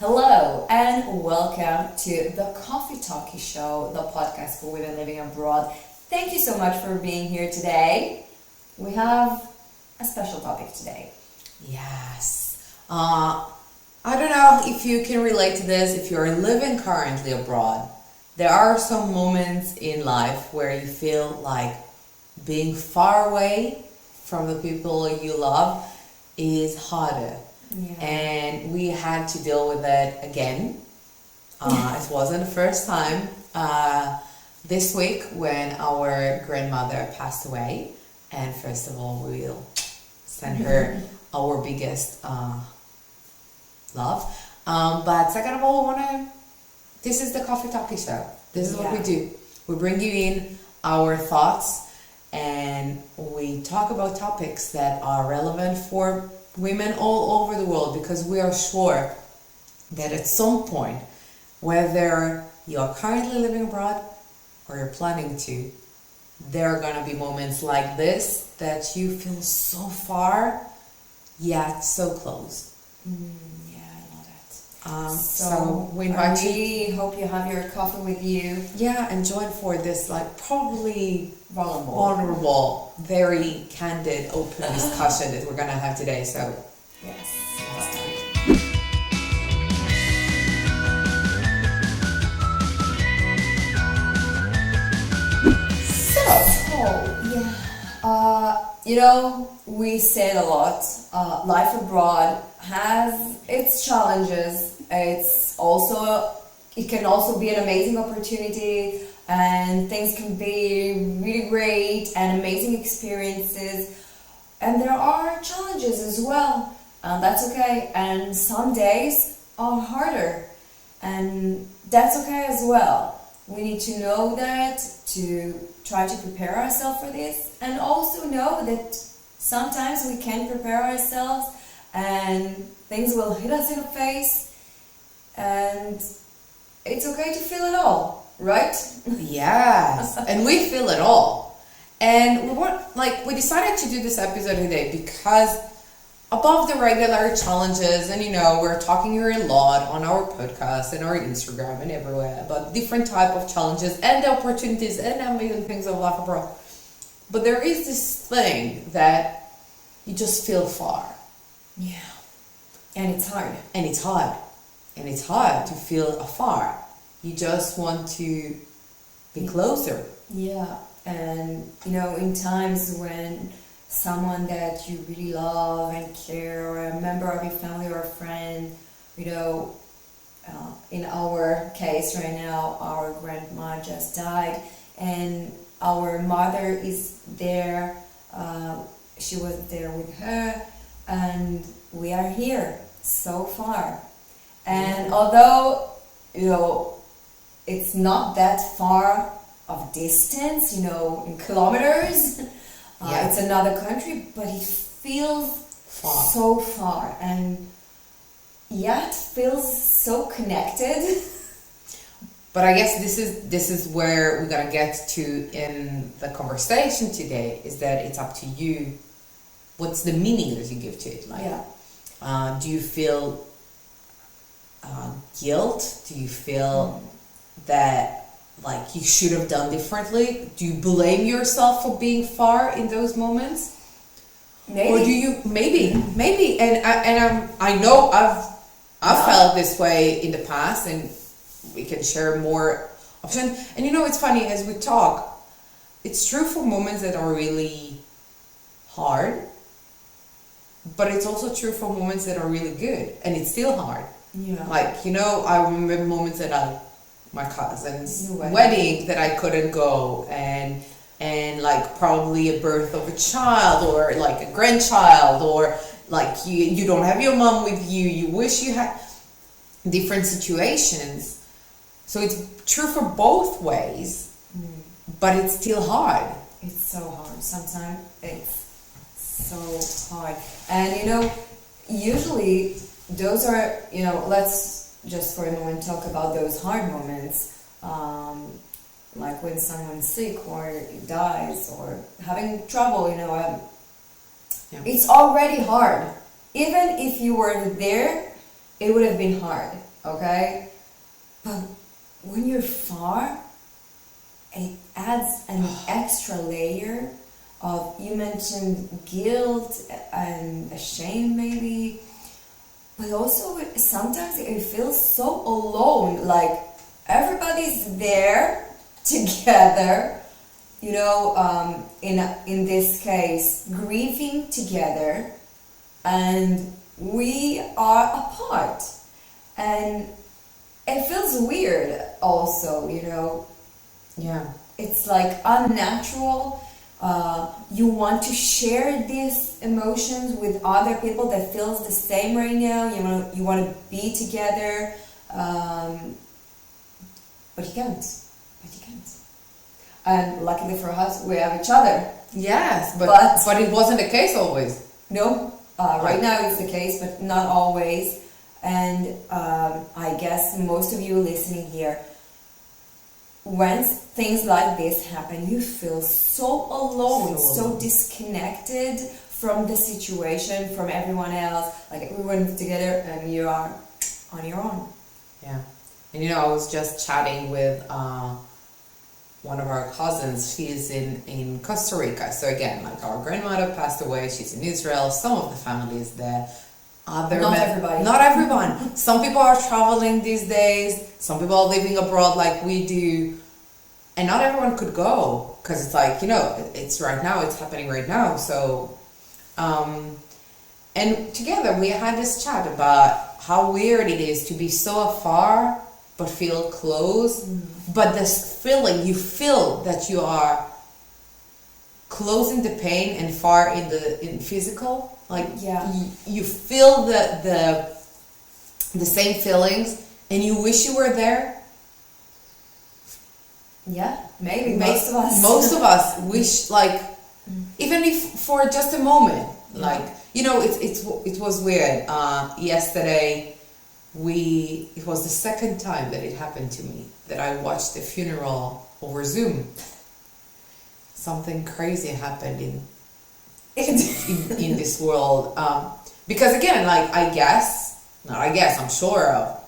Hello and welcome to the Coffee Talkie Show, the podcast for women living abroad. Thank you so much for being here today. We have a special topic today. Yes. I don't know if you can relate to this. If you're living currently abroad, there are some moments in life where you feel like being far away from the people you love is harder. Yeah. And we had to deal with it again. It wasn't the first time. This week when our grandmother passed away, and first of all we will send her our biggest love. But second of all, this is the Coffee Talkie Show. This is what we do. We bring you in our thoughts and we talk about topics that are relevant for women all over the world, because we are sure that at some point, whether you are currently living abroad or you're planning to, there are going to be moments like this that you feel so far yet so close. Yeah, I know that. So we invite you. Hope you have your coffee with you. Yeah, and join for this probably vulnerable, very candid, open discussion that we're gonna have today. So yes. We said a lot. Life abroad has its challenges. It can also be an amazing opportunity, and things can be really great and amazing experiences. And there are challenges as well. That's okay. And some days are harder, and that's okay as well. We need to know that, to try to prepare ourselves for this, and also know that sometimes we can prepare ourselves and things will hit us in the face, and it's okay to feel it all, right? Yes, and we feel it all. And we decided to do this episode today because above the regular challenges, and we're talking here a lot on our podcast and our Instagram and everywhere about different type of challenges and the opportunities and amazing things of life abroad. But there is this thing that you just feel far. Yeah. And it's hard. And it's hard. And it's hard to feel afar. You just want to be closer. Yeah. And, in times when someone that you really love and care, or a member of your family or a friend, in our case right now, our grandma just died, and our mother is there. She was there with her, and we are here so far. And although, it's not that far of distance, in kilometers, it's another country, but it feels far. So far, and yet feels so connected. But I guess this is where we're gonna get to in the conversation today, is that it's up to you. What's the meaning that you give to it? Do you feel guilt? Do you feel that you should have done differently? Do you blame yourself for being far in those moments? Maybe. Or do you maybe? And I know I've felt this way in the past, and we can share more options. And it's funny, as we talk, it's true for moments that are really hard, but it's also true for moments that are really good, and it's still hard. Yeah. I remember moments that my cousin's wedding that I couldn't go, and probably a birth of a child, or a grandchild, or you don't have your mom with you, you wish you had different situations. So it's true for both ways, but it's still hard. It's so hard. Sometimes it's so hard. And usually those are, let's just for a moment talk about those hard moments, like when someone's sick or dies or having trouble, it's already hard. Even if you were there, it would have been hard. okay? But when you're far, it adds an extra layer of, you mentioned guilt and shame maybe, but also sometimes it feels so alone, like everybody's there together, you know, in this case, grieving together, and we are apart. And it feels weird also, you know. Yeah. It's like unnatural. You want to share these emotions with other people that feels the same right now. You want to be together, but you can't. And luckily for us, we have each other. Yes, but it wasn't the case always. No, right now it's the case, but not always. And I guess most of you listening here, when things like this happen, you feel so alone, so disconnected from the situation, from everyone else. Like everyone's together and you are on your own. Yeah. And you know, I was just chatting with one of our cousins. She's in Costa Rica. So again, like our grandmother passed away. She's in Israel. Some of the family is there. Not everybody. Not everyone. Some people are traveling these days. Some people are living abroad like we do. And not everyone could go. Because it's like, you know, it's right now. It's happening right now. So, and together we had this chat about how weird it is to be so afar but feel close. But this feeling, you feel that you are close in the pain and far in physical. Like you feel the same feelings and you wish you were there. Yeah, maybe most of us. Most of us wish, like, even if for just a moment, like, you know, it was weird. Yesterday, it was the second time that it happened to me that I watched the funeral over Zoom. Something crazy happened in this world, because again, like, I'm sure of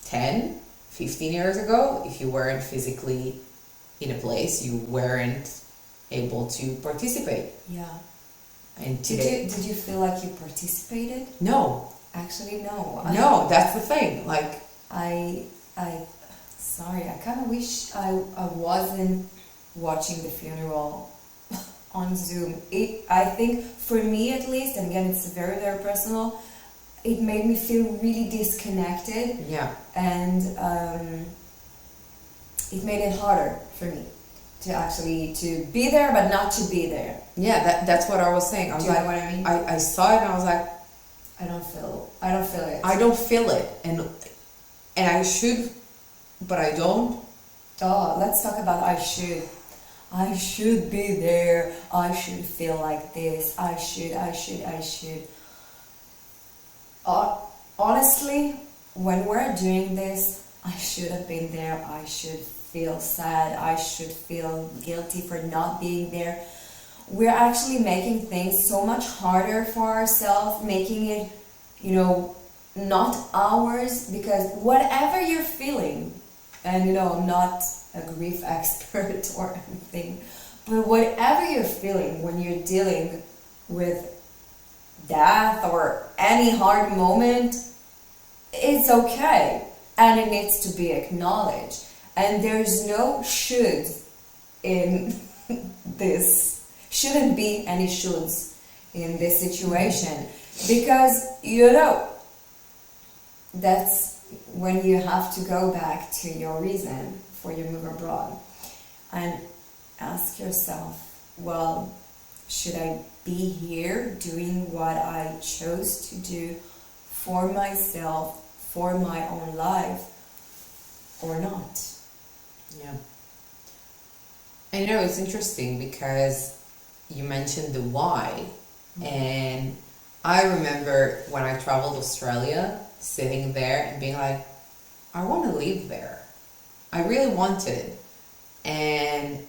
10, 15 years ago, if you weren't physically in a place, you weren't able to participate. Yeah. And today, did you feel like you participated? No. Actually, no. No, that's the thing. Like, sorry, I kind of wish I wasn't watching the funeral on Zoom. I think for me at least, and again, it's very, very personal, it made me feel really disconnected. Yeah. And it made it harder for me to be there, but not to be there. Yeah, that's what I was saying. I was Do you know what I mean? I saw it and I was like, I don't feel it. I don't feel it, and I should, but I don't. Oh, let's talk about I should. I should be there. I should feel like this. I should. Honestly, when we're doing this, I should have been there. I should feel sad. I should feel guilty for not being there. We're actually making things so much harder for ourselves, making it, you know, not ours, because whatever you're feeling, and you know, I'm not a grief expert or anything, but whatever you're feeling when you're dealing with death or any hard moment, it's okay, and it needs to be acknowledged. And there's no should in this. Shouldn't be any shoulds in this situation, because you know that's when you have to go back to your reason for your move abroad and ask yourself, well, should I be here doing what I chose to do for myself, for my own life, or not? Yeah. And you know, it's interesting because you mentioned the why, and I remember when I traveled Australia, sitting there and being like, I want to live there. I really wanted, and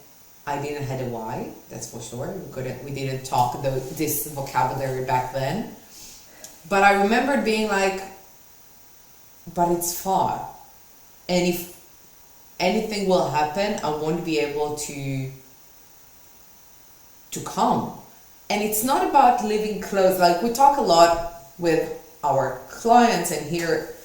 I didn't have a why. That's for sure. We didn't talk this vocabulary back then. But I remembered being like, but it's far. And if anything will happen, I won't be able to come. And it's not about living close. Like, we talk a lot with our clients, and here,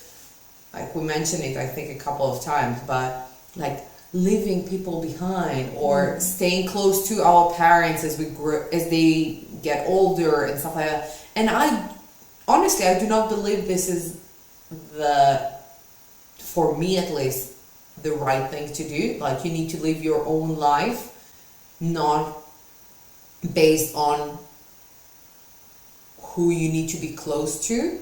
like, we mentioned it, I think, a couple of times, but like leaving people behind or staying close to our parents as we grow, as they get older and stuff like that. And I honestly, I do not believe this is for me at least, the right thing to do. Like, you need to live your own life, not based on who you need to be close to.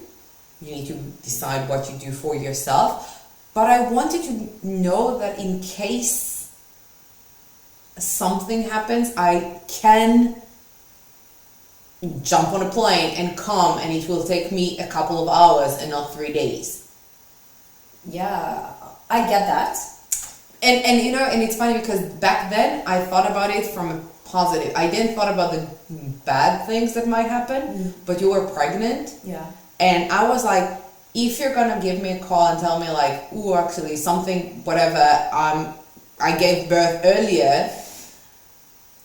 You need to decide what you do for yourself. But I wanted to know that in case something happens, I can jump on a plane and come, and it will take me a couple of hours and not 3 days. Yeah, I get that. And you know, and it's funny because back then I thought about it from a positive. I didn't thought about the bad things that might happen, but you were pregnant. Yeah. And I was like, if you're gonna give me a call and tell me like, ooh, actually something, whatever, I gave birth earlier,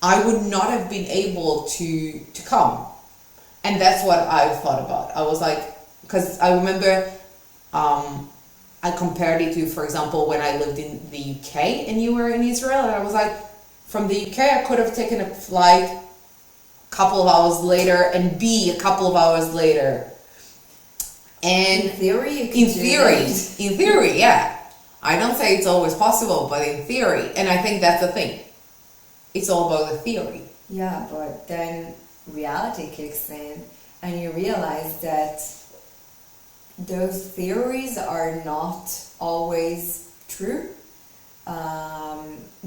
I would not have been able to come. And that's what I thought about. I was like, because I remember, I compared it to, for example, when I lived in the UK and you were in Israel, and I was like, from the UK I could have taken a flight a couple of hours later and be a couple of hours later. And in theory, you can in theory, yeah. I don't say it's always possible, but in theory, and I think that's the thing. It's all about the theory. Yeah, but then reality kicks in, and you realize that those theories are not always true.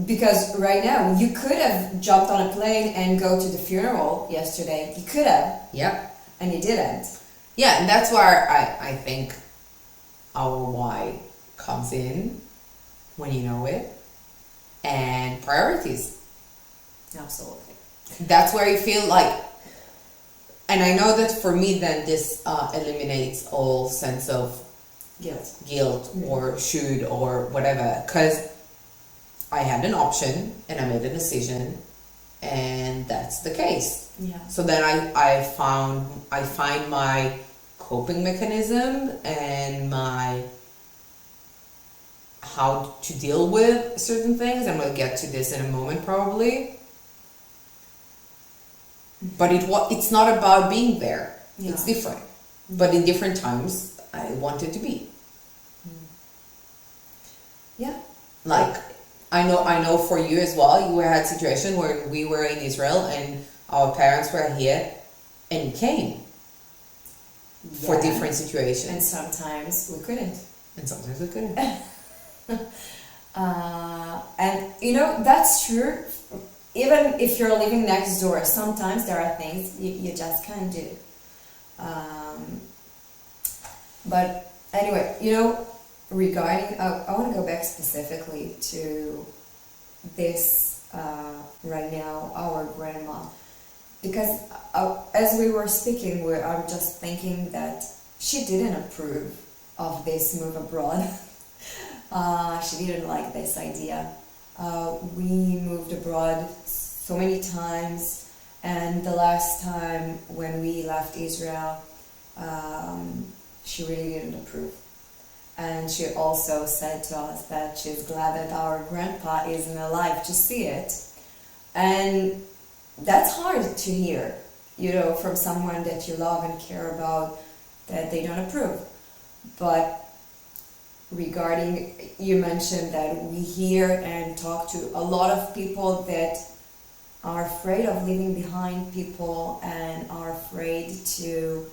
Because right now, you could have jumped on a plane and go to the funeral yesterday. You could have. Yep. And you didn't. Yeah, and that's where I think our why comes in, when you know it, and priorities. Absolutely. That's where you feel like, and I know that for me then this eliminates all sense of guilt or should or whatever, because I had an option and I made a decision, and that's the case. Yeah. So then I find my coping mechanism and my how to deal with certain things. I'm gonna get to this in a moment probably. But it's not about being there. Yeah. It's different. But in different times I wanted to be. Yeah. Like I know for you as well, you had a situation where we were in Israel and our parents were here and you came for different situations. And sometimes we couldn't. And you know, that's true. Even if you're living next door, sometimes there are things you just can't do. But anyway, you know, regarding, I want to go back specifically to this right now, our grandma. Because as we were speaking, I'm just thinking that she didn't approve of this move abroad. She didn't like this idea. We moved abroad so many times, and the last time when we left Israel, she really didn't approve. And she also said to us that she's glad that our grandpa isn't alive to see it. And that's hard to hear, you know, from someone that you love and care about, that they don't approve. But regarding, you mentioned that we hear and talk to a lot of people that are afraid of leaving behind people and are afraid to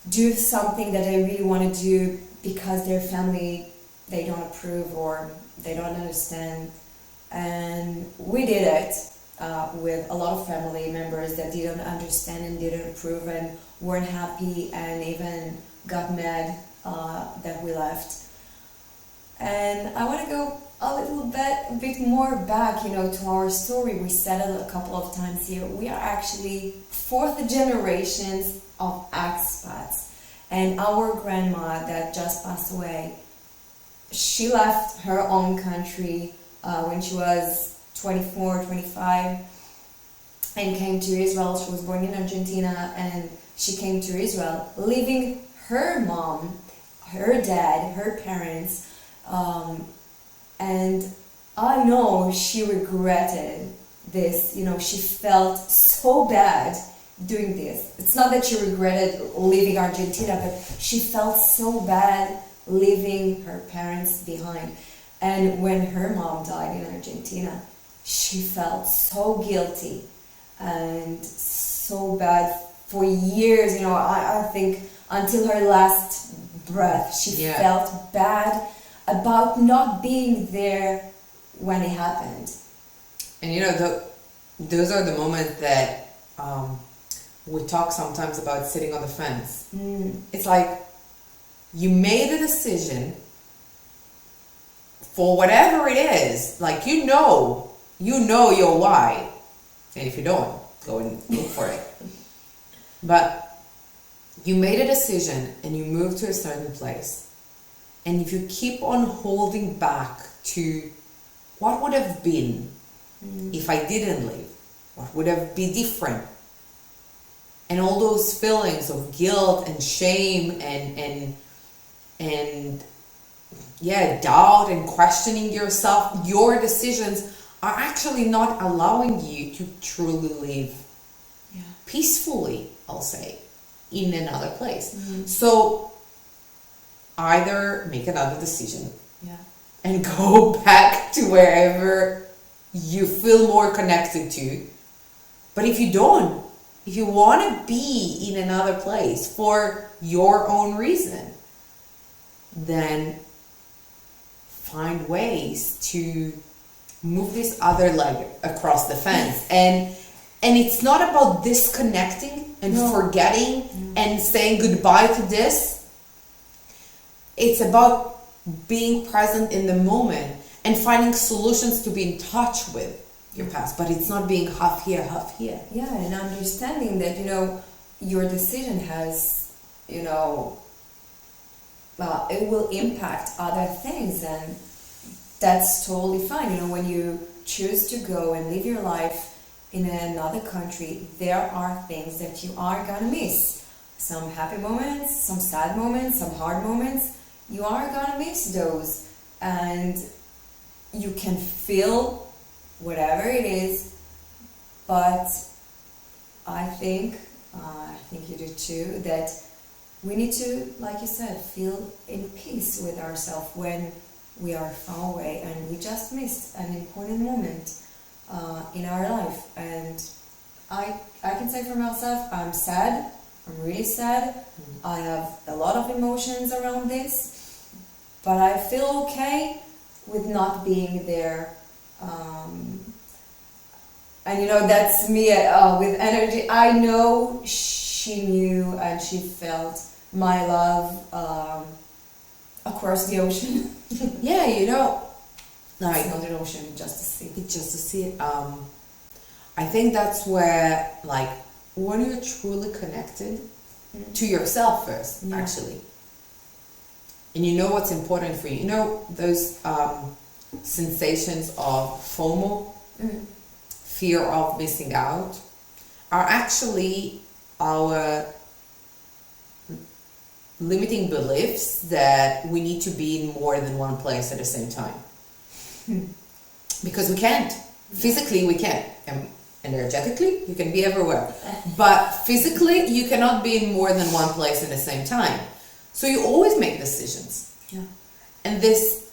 do something that they really want to do because their family, they don't approve or they don't understand. And we did it with a lot of family members that didn't understand and didn't approve and weren't happy and even got mad that we left. And I want to go a bit more back, you know, to our story. We said it a couple of times here. We are actually fourth generations of expats. And our grandma that just passed away, she left her own country when she was 24, 25, and came to Israel. She was born in Argentina, and she came to Israel, leaving her mom, her dad, her parents, and I know she regretted this. You know, she felt so bad doing this. It's not that she regretted leaving Argentina, but she felt so bad leaving her parents behind. And when her mom died in Argentina, she felt so guilty and so bad for years. You know, I think until her last breath, she felt bad about not being there when it happened. And you know, those are the moments that we talk sometimes about sitting on the fence. It's like you made a decision for whatever it is. Like you know your why, and if you don't, go and look for it. But you made a decision and you moved to a certain place, and if you keep on holding back to what would have been if I didn't leave, what would have been different, and all those feelings of guilt and shame and doubt and questioning yourself, your decisions are actually not allowing you to truly live peacefully, I'll say, in another place. So either make another decision and go back to wherever you feel more connected to. But if you don't, if you want to be in another place for your own reason, then find ways to move this other leg across the fence. And it's not about disconnecting and forgetting and saying goodbye to this. It's about being present in the moment and finding solutions to be in touch with your past. But it's not being half here, half here. Yeah, and understanding that, you know, your decision has, you know, it will impact other things, and that's totally fine. You know, when you choose to go and live your life in another country, there are things that you are gonna miss. Some happy moments, some sad moments, some hard moments. You are gonna miss those, and you can feel whatever it is, but I think you do too, that we need to, like you said, feel in peace with ourselves when we are far away and we just missed an important moment in our life. And I can say for myself, I'm sad. I'm really sad. I have a lot of emotions around this, but I feel okay with not being there. And you know, that's me with energy. I know she knew and she felt my love across the ocean. Yeah, you know, like, it's not an ocean, just a sea. It's just a sea. I think that's where, like, when you're truly connected to yourself first, actually, and you know what's important for you, you know, those sensations of FOMO, fear of missing out, are actually our limiting beliefs that we need to be in more than one place at the same time. Because we can't. Physically, we can't. And energetically, you can be everywhere. But physically, you cannot be in more than one place at the same time. So you always make decisions. Yeah. And this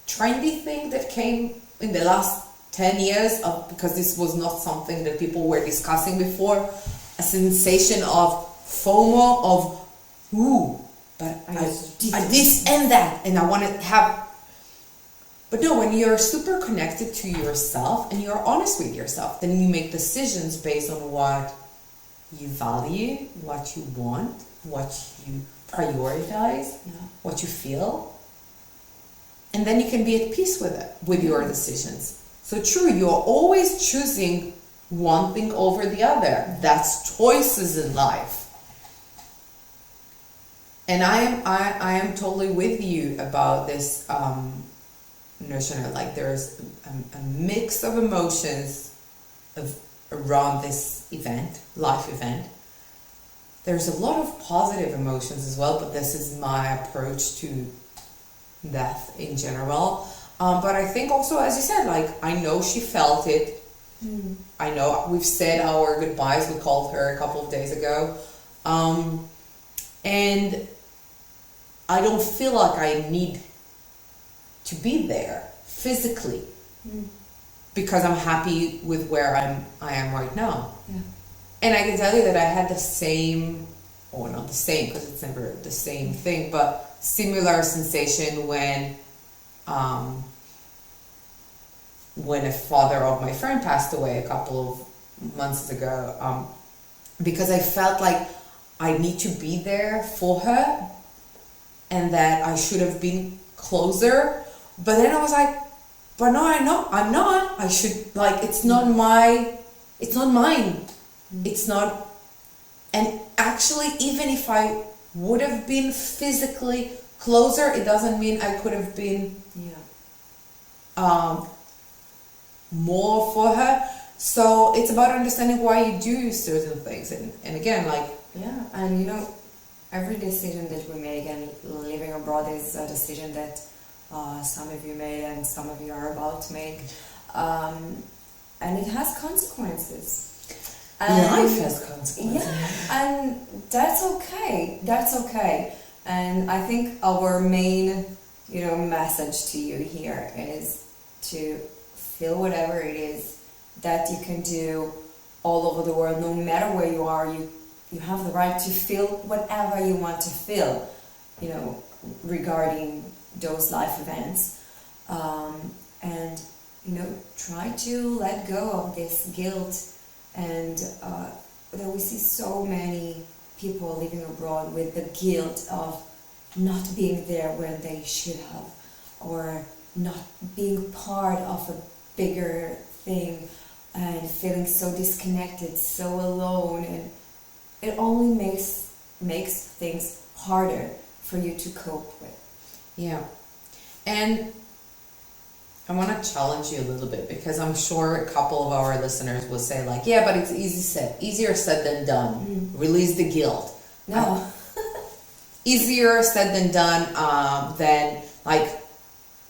trendy thing that came in the last 10 years, because this was not something that people were discussing before, a sensation of FOMO, of but I this and that, and I want to have. But no, when you're super connected to yourself and you're honest with yourself, then you make decisions based on what you value, what you want, what you prioritize, what you feel, and then you can be at peace with it, with your decisions. So true, you're always choosing one thing over the other. That's choices in life. And I am totally with you about this notion of like there's a mix of emotions around this event, life event. There's a lot of positive emotions as well, but this is my approach to death in general. But I think also, as you said, like I know she felt it. I know we've said our goodbyes. We called her a couple of days ago. And I don't feel like I need to be there physically because I'm happy with where I am right now. Yeah. And I can tell you that I had the same, or not the same because it's never the same thing, but similar sensation when a father of my friend passed away a couple of months ago, because I felt like I need to be there for her and that I should have been closer. But then I was like, but no, I'm not. I should, like, it's not mine. It's not. And actually, even if I would have been physically closer, it doesn't mean I could have been more for her. So it's about understanding why you do certain things. And again, like... Yeah, and you know, every decision that we make, and living abroad is a decision that some of you made and some of you are about to make. And it has consequences. And life has consequences. Yeah, and that's okay. That's okay. And I think our main, message to you here is to feel whatever it is that you can do all over the world, no matter where you are. You have the right to feel whatever you want to feel, regarding those life events. And, try to let go of this guilt. And that we see so many people living abroad with the guilt of not being there when they should have, or not being part of a bigger thing, and feeling so disconnected, so alone, and it only makes things harder for you to cope with. Yeah. And I want to challenge you a little bit, because I'm sure a couple of our listeners will say like, yeah, but it's easier said than done. Release the guilt. No. Easier said than done. Then like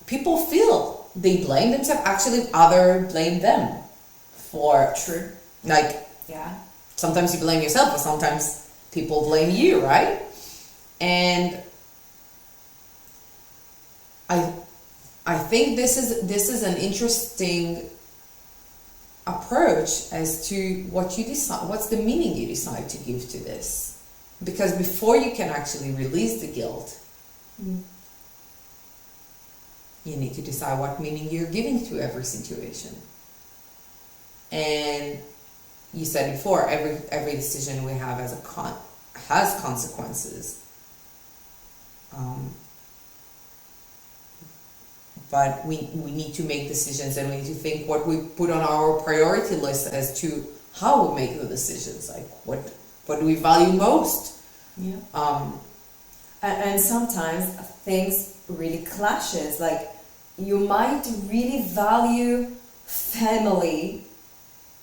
people feel they blame themselves. Actually, others blame them for True. Like, yeah. Sometimes you blame yourself, but sometimes people blame you, right? And I think this is an interesting approach as to what you decide, what's the meaning you decide to give to this. Because before you can actually release the guilt, you need to decide what meaning you're giving to every situation. And you said before, every decision we have has consequences. But we need to make decisions, and we need to think what we put on our priority list as to how we make the decisions. Like what do we value most? Yeah. And sometimes things really clashes. Like you might really value family,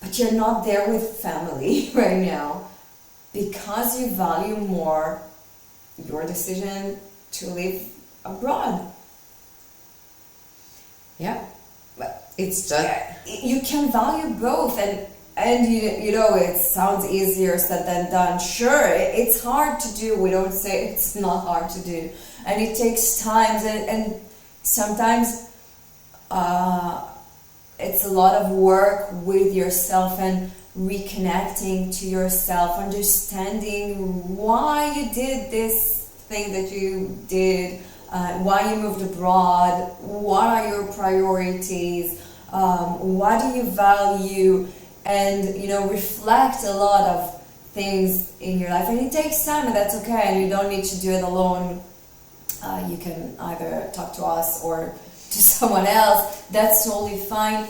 but you're not there with family right now because you value more your decision to live abroad. Yeah, but it's just... You can value both, and you know, it sounds easier said than done. Sure, it's hard to do. We don't say it's not hard to do. And it takes time, and sometimes it's a lot of work with yourself and reconnecting to yourself, understanding why you did this thing that you did, why you moved abroad, what are your priorities, what do you value, and reflect a lot of things in your life. And it takes time, and that's okay, and you don't need to do it alone. You can either talk to us or to someone else. That's totally fine.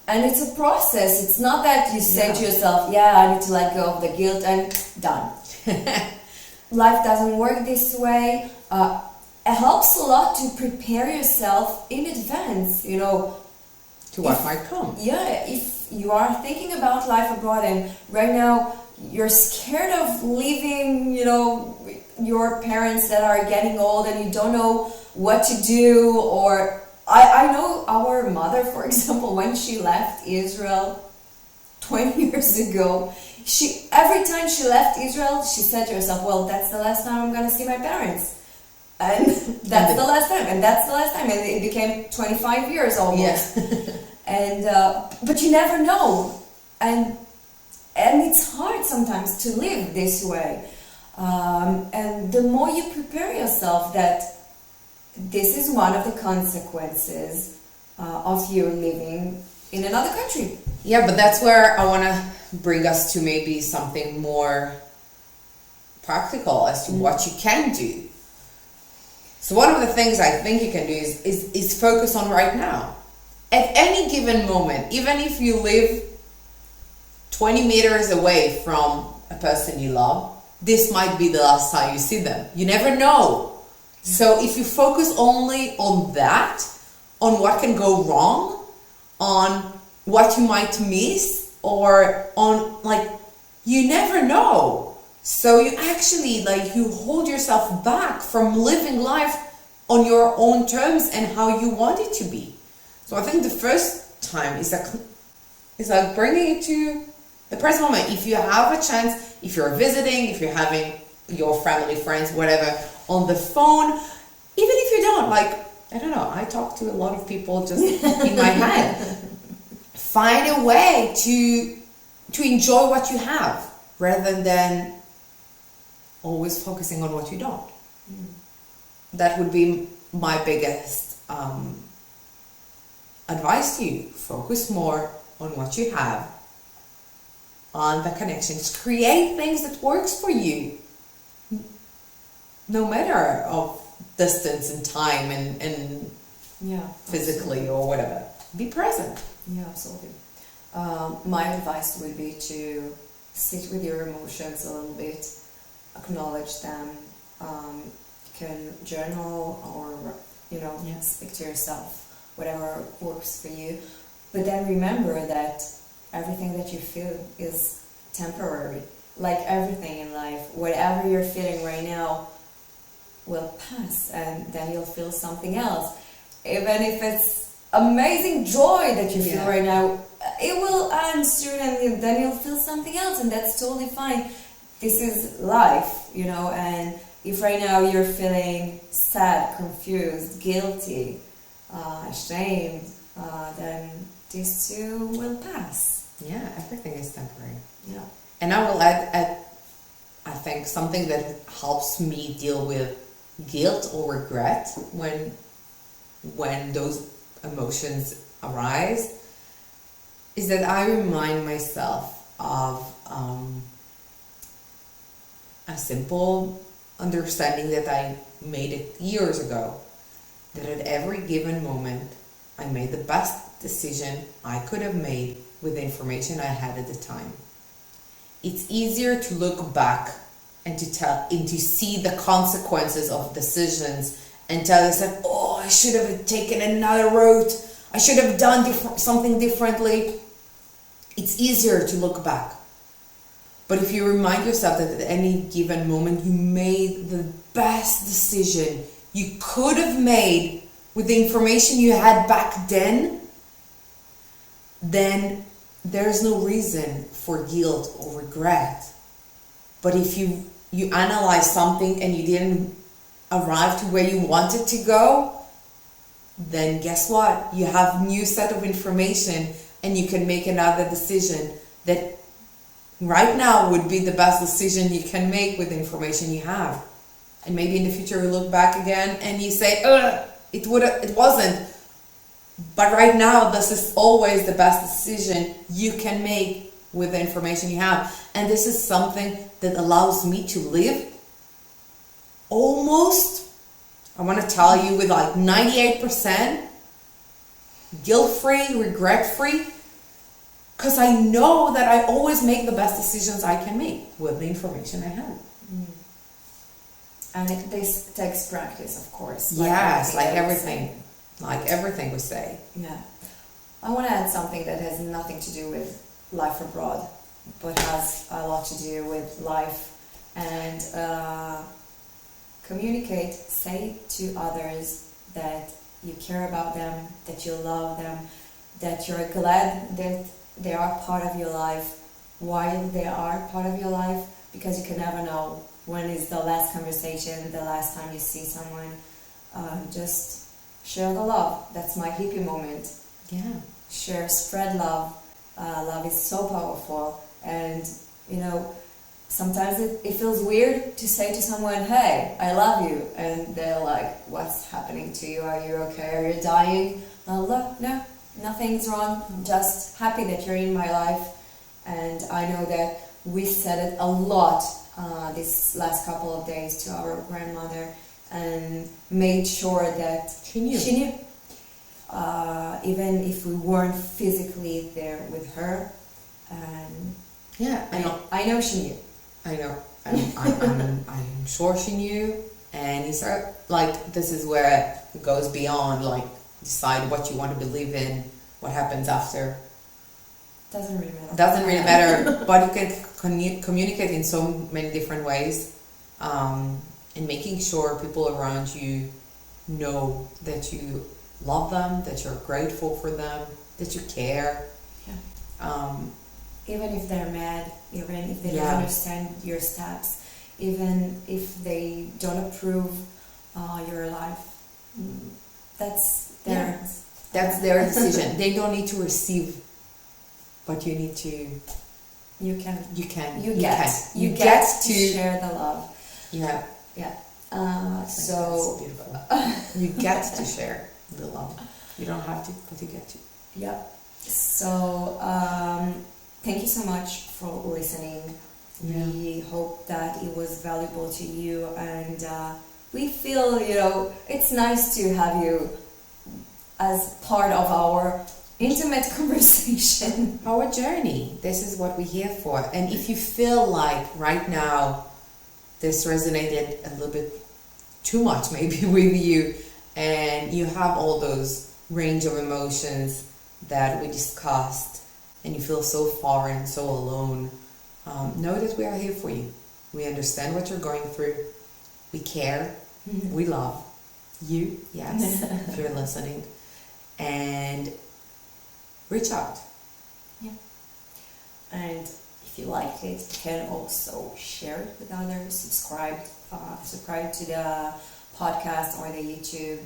And it's a process. It's not that you say to yourself, yeah, I need to let go of the guilt and done. life doesn't work this way. It helps a lot to prepare yourself in advance, you know. To what might come. Yeah, if you are thinking about life abroad and right now you're scared of leaving, you know, your parents that are getting old and you don't know what to do, or I know our mother, for example, when she left Israel 20 years ago, every time she left Israel, she said to herself, well, that's the last time I'm going to see my parents. And that's the last time, and that's the last time, and it became 25 years almost. Yeah. And but you never know, and it's hard sometimes to live this way. And the more you prepare yourself that this is one of the consequences of you living in another country. Yeah, but that's where I want to bring us to maybe something more practical as to what you can do. So one of the things I think you can do is focus on right now. At any given moment, even if you live 20 meters away from a person you love, this might be the last time you see them. You never know. So if you focus only on that, on what can go wrong, on what you might miss, or on, like, you never know. So you actually, like, you hold yourself back from living life on your own terms and how you want it to be. So I think the first time is like bringing it to the present moment. If you have a chance, if you're visiting, if you're having your family, friends, whatever, on the phone, even if you don't, like, I don't know, I talk to a lot of people just in my head. Find a way to enjoy what you have rather than always focusing on what you don't. That would be my biggest advice to you. Focus more on what you have, on the connections. Create things that works for you, no matter of distance and time and physically or whatever. Be present. Yeah, absolutely. My advice would be to sit with your emotions a little bit, acknowledge them. You can journal or, you know, speak to yourself, whatever works for you. But then remember that everything that you feel is temporary. Like everything in life, whatever you're feeling right now will pass, and then you'll feel something else. Even if it's amazing joy that you feel right now, it will end soon, and then you'll feel something else, and that's totally fine. This is life, you know. And if right now you're feeling sad, confused, guilty, ashamed, then this too will pass. Yeah, everything is temporary. Yeah. And I will add, I think something that helps me deal with guilt or regret when those emotions arise is that I remind myself of a simple understanding that I made it years ago, that at every given moment I made the best decision I could have made with the information I had at the time. It's easier to look back and to see the consequences of decisions and tell yourself, oh, I should have taken another route, I should have done something differently. It's easier to look back. But if you remind yourself that at any given moment you made the best decision you could have made with the information you had back then there's no reason for guilt or regret. But if you analyze something and you didn't arrive to where you wanted to go, then guess what? You have new set of information and you can make another decision that right now would be the best decision you can make with the information you have. And maybe in the future you look back again and you say, it wasn't. But right now, this is always the best decision you can make with the information you have. And this is something that allows me to live almost, I want to tell you, with like 98% guilt-free, regret-free, because I know that I always make the best decisions I can make with the information I have. And this takes practice, of course. Yes, like everything. Everything we say. Yeah. I want to add something that has nothing to do with life abroad, but has a lot to do with life. And communicate, say to others that you care about them, that you love them, that you're glad that they are part of your life while they are part of your life, because you can never know when is the last conversation, the last time you see someone. Just share the love. That's my hippie moment. Yeah. Share, spread love. Love is so powerful, and sometimes it feels weird to say to someone, hey, I love you, and they're like, what's happening to you? Are you okay? Are you dying? Look, no, nothing's wrong. I'm just happy that you're in my life. And I know that we said it a lot this last couple of days to our grandmother, and made sure that she knew. Even if we weren't physically there with her. Yeah, I know she knew. I know. I'm sure she knew. And it's like, this is where it goes beyond, like, decide what you want to believe in, what happens after. Doesn't really matter. Doesn't really matter, but you can communicate in so many different ways, and making sure people around you know that you love them, that you're grateful for them, that you care. Yeah. Even if they're mad, even if they don't understand your steps, even if they don't approve your life, that's their decision. They don't need to receive, but you need to. You get to share the love. Yeah. Yeah. So beautiful. You get to share the love. You don't have to, but you get to. Yeah. So thank you so much for listening. Yeah. We hope that it was valuable to you, and we feel it's nice to have you as part of our intimate conversation, our journey. This is what we're here for. And if you feel like right now this resonated a little bit too much maybe with you, and you have all those range of emotions that we discussed, and you feel so foreign, so alone, know that we are here for you. We understand what you're going through. We care. We love you, yes, if you're listening. And reach out. Yeah. And if you liked it, you can also share it with others, subscribe to the podcast or the YouTube,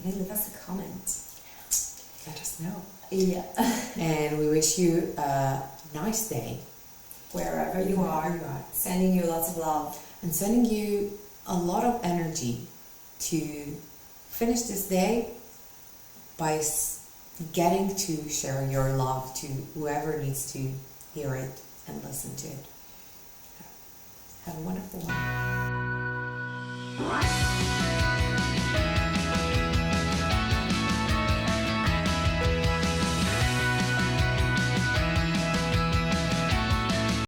and leave us a comment. Let us know. Yeah. And we wish you a nice day. Wherever you are. Sending you lots of love. And sending you a lot of energy to finish this day by getting to share your love to whoever needs to hear it and listen to it. Have a wonderful one.